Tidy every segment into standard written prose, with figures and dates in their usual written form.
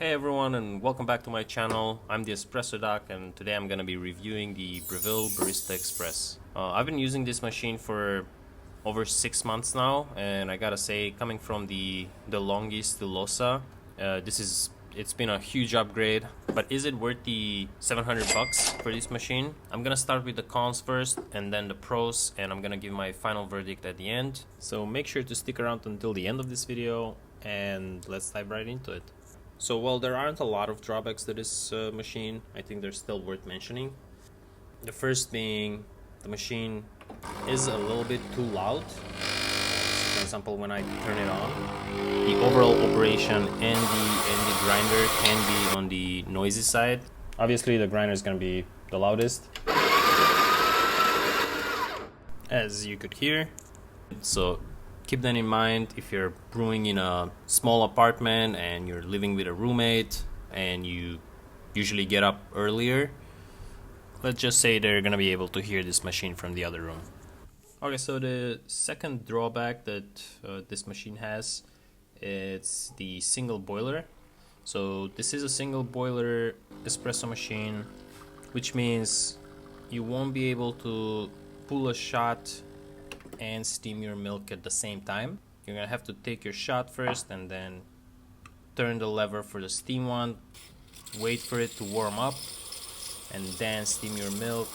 Hey everyone, and welcome back to my channel. I'm the Espresso Doc, and today I'm going to be reviewing the Breville Barista Express. I've been using this machine for over 6 months now, and I gotta say, coming from the DeLonghi Stilosa, it's been a huge upgrade. But is it worth the $700 for this machine? I'm gonna start with the cons first and then the pros, and I'm gonna give my final verdict at the end. So make sure to stick around until the end of this video, and let's dive right into it. So while there aren't a lot of drawbacks to this machine, I think they're still worth mentioning. The first being the machine is a little bit too loud. For example, when I turn it on, the overall operation and the grinder can be on the noisy side. Obviously the grinder is going to be the loudest, as you could hear. So keep that in mind if you're brewing in a small apartment and you're living with a roommate and you usually get up earlier. Let's just say they're gonna be able to hear this machine from the other room. Okay, so the second drawback that this machine has, it's the single boiler. So this is a single boiler espresso machine, which means you won't be able to pull a shot and steam your milk at the same time. You're gonna have to take your shot first and then turn the lever for the steam one, wait for it to warm up, and then steam your milk.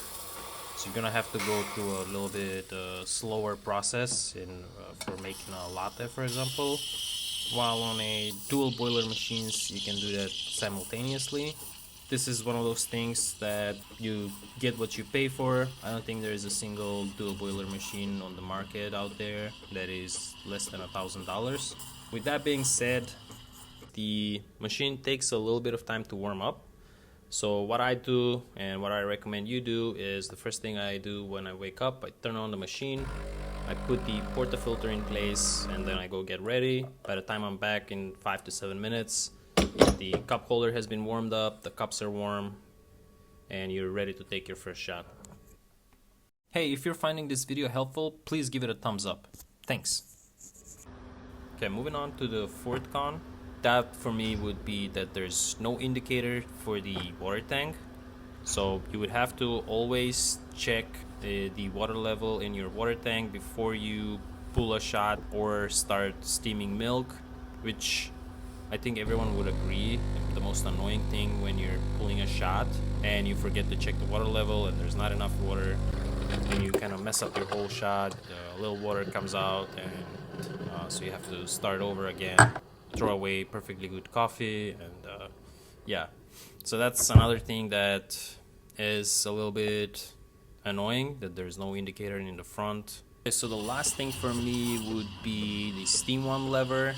So you're gonna have to go through a little bit slower process for making a latte, for example. While on a dual boiler machines, you can do that simultaneously. This is one of those things that you get what you pay for. I don't think there is a single dual boiler machine on the market out there that is less than $1,000. With that being said, the machine takes a little bit of time to warm up. So what I do and what I recommend you do is, the first thing I do when I wake up, I turn on the machine, I put the portafilter in place, and then I go get ready. By the time I'm back in 5 to 7 minutes, the cup holder has been warmed up, the cups are warm, and you're ready to take your first shot. Hey, if you're finding this video helpful, please give it a thumbs up. Thanks. Okay, moving on to the fourth con. That for me would be that there's no indicator for the water tank. So you would have to always check the water level in your water tank before you pull a shot or start steaming milk, which I think everyone would agree the most annoying thing when you're pulling a shot and you forget to check the water level and there's not enough water, and you kind of mess up your whole shot. A little water comes out, and so you have to start over again, throw away perfectly good coffee, and yeah. So that's another thing that is a little bit annoying, that there's no indicator in the front. Okay, so the last thing for me would be the steam one lever.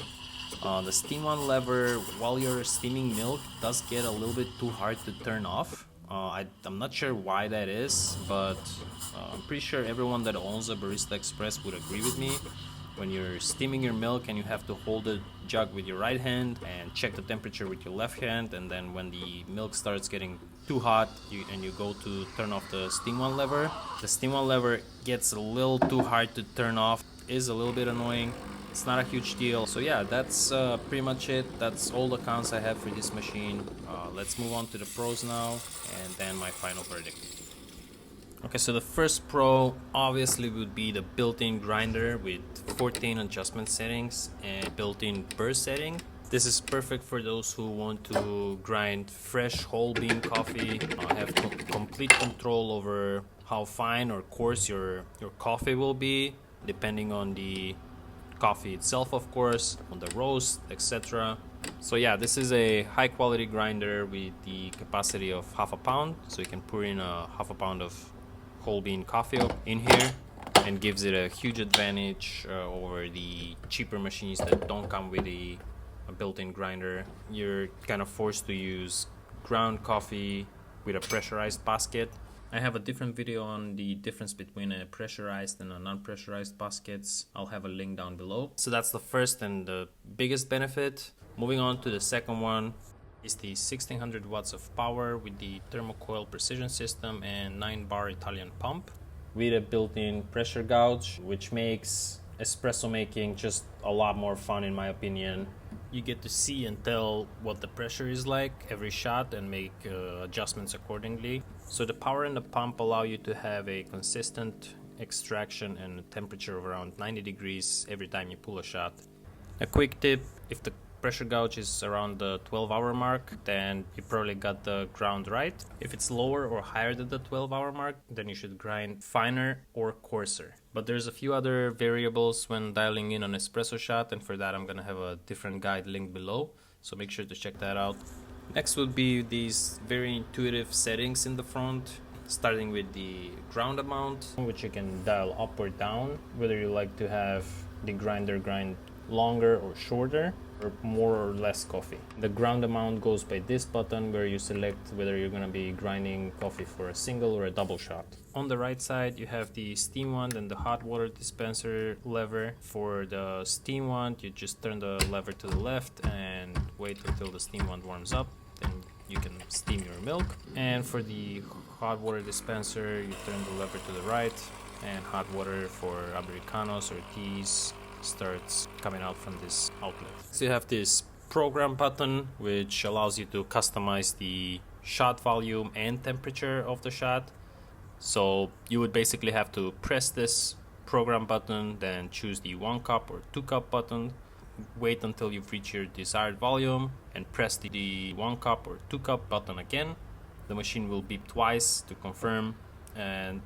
The steam one lever, while you're steaming milk, does get a little bit too hard to turn off. I'm not sure why that is, but I'm pretty sure everyone that owns a Barista Express would agree with me. When you're steaming your milk and you have to hold the jug with your right hand and check the temperature with your left hand, and then when the milk starts getting too hot and you go to turn off the steam one lever, the steam one lever gets a little too hard to turn off. It is a little bit annoying. It's not a huge deal. So yeah, that's pretty much it. That's all the cons I have for this machine. Let's move on to the pros now, and then my final verdict. Okay, so the first pro obviously would be the built-in grinder with 14 adjustment settings and built-in burst setting. This is perfect for those who want to grind fresh whole bean coffee, have complete control over how fine or coarse your coffee will be, depending on the coffee itself, of course, on the roast, etc. So yeah, this is a high quality grinder with the capacity of half a pound, so you can pour in a half a pound of whole bean coffee in here, and gives it a huge advantage over the cheaper machines that don't come with a built-in grinder. You're kind of forced to use ground coffee with a pressurized basket. I have a different video on the difference between a pressurized and a non-pressurized baskets. I'll have a link down below. So that's the first and the biggest benefit. Moving on to the second one is the 1600 watts of power with the thermocoil precision system and 9-bar Italian pump with a built-in pressure gauge, which makes espresso making just a lot more fun in my opinion. You get to see and tell what the pressure is like every shot and make adjustments accordingly. So the power and the pump allow you to have a consistent extraction and a temperature of around 90 degrees every time you pull a shot. A quick tip, if the pressure gauge is around the 12-hour mark, then you probably got the ground right. If it's lower or higher than the 12-hour mark, then you should grind finer or coarser. But there's a few other variables when dialing in an espresso shot, and for that I'm gonna have a different guide linked below, so make sure to check that out. Next would be these very intuitive settings in the front, starting with the ground amount, which you can dial up or down, whether you like to have the grinder grind longer or shorter, or more or less coffee. The ground amount goes by this button, where you select whether you're going to be grinding coffee for a single or a double shot. On the right side you have the steam wand and the hot water dispenser lever. For the steam wand, you just turn the lever to the left and wait until the steam wand warms up, then you can steam your milk. And for the hot water dispenser, you turn the lever to the right, and hot water for americanos or teas starts coming out from this outlet. So you have this program button, which allows you to customize the shot volume and temperature of the shot. So you would basically have to press this program button, then choose the 1 cup or 2 cup button, wait until you've reached your desired volume, and press the 1 cup or 2 cup button again. The machine will beep twice to confirm, and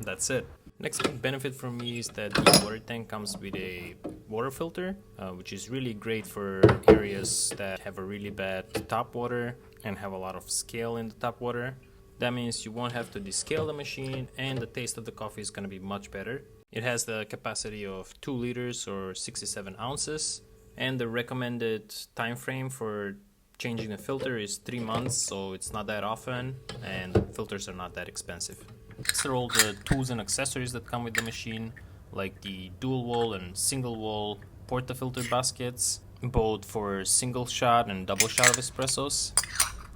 that's it. Next big benefit for me is that the water tank comes with a water filter, which is really great for areas that have a really bad tap water and have a lot of scale in the tap water. That means you won't have to descale the machine, and the taste of the coffee is going to be much better. It has the capacity of 2 liters or 67 ounces, and the recommended time frame for changing the filter is 3 months, so it's not that often, and filters are not that expensive. These are all the tools and accessories that come with the machine, like the dual wall and single wall portafilter baskets, both for single shot and double shot of espressos,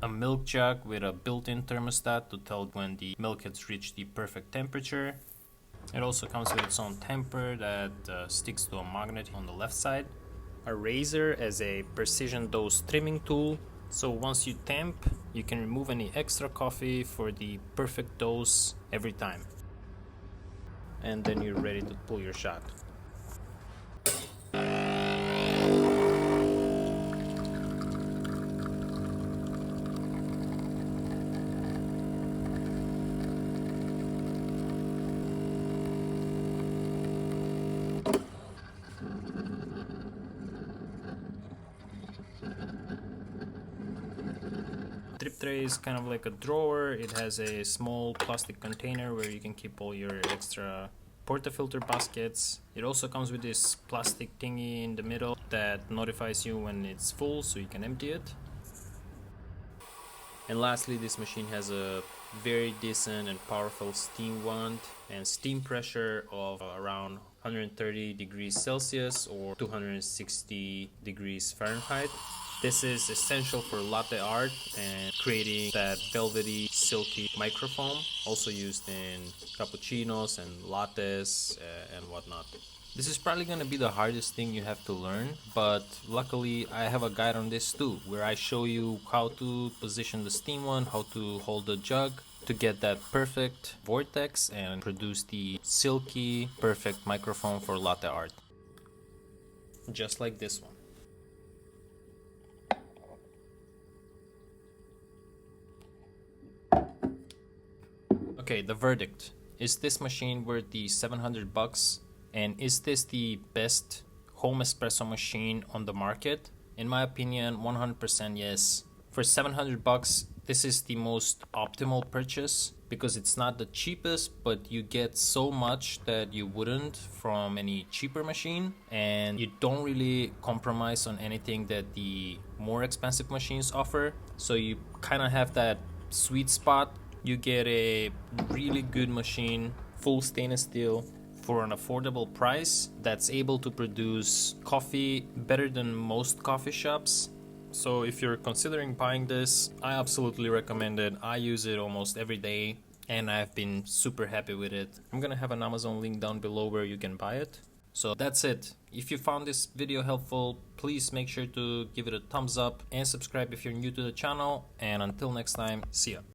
a milk jug with a built-in thermostat to tell when the milk has reached the perfect temperature. It also comes with its own temper that sticks to a magnet on the left side, a razor as a precision dose trimming tool. So once you temp, you can remove any extra coffee for the perfect dose every time. And then you're ready to pull your shot. Drip tray is kind of like a drawer. It has a small plastic container where you can keep all your extra portafilter baskets. It also comes with this plastic thingy in the middle that notifies you when it's full, so you can empty it. And lastly, this machine has a very decent and powerful steam wand and steam pressure of around 130 degrees Celsius or 260 degrees Fahrenheit. This is essential for latte art and creating that velvety, silky microfoam, also used in cappuccinos and lattes and whatnot. This is probably going to be the hardest thing you have to learn, but luckily I have a guide on this too, where I show you how to position the steam wand, how to hold the jug to get that perfect vortex and produce the silky, perfect microphone for latte art. Just like this one. Okay, the verdict. Is this machine worth the $700? And is this the best home espresso machine on the market? In my opinion, 100% yes. For $700, this is the most optimal purchase because it's not the cheapest, but you get so much that you wouldn't from any cheaper machine, and you don't really compromise on anything that the more expensive machines offer. So you kind of have that sweet spot. You get a really good machine, full stainless steel, for an affordable price that's able to produce coffee better than most coffee shops. So if you're considering buying this, I absolutely recommend it. I use it almost every day and I've been super happy with it. I'm gonna have an Amazon link down below where you can buy it. So that's it. If you found this video helpful, please make sure to give it a thumbs up and subscribe if you're new to the channel. And until next time, see ya.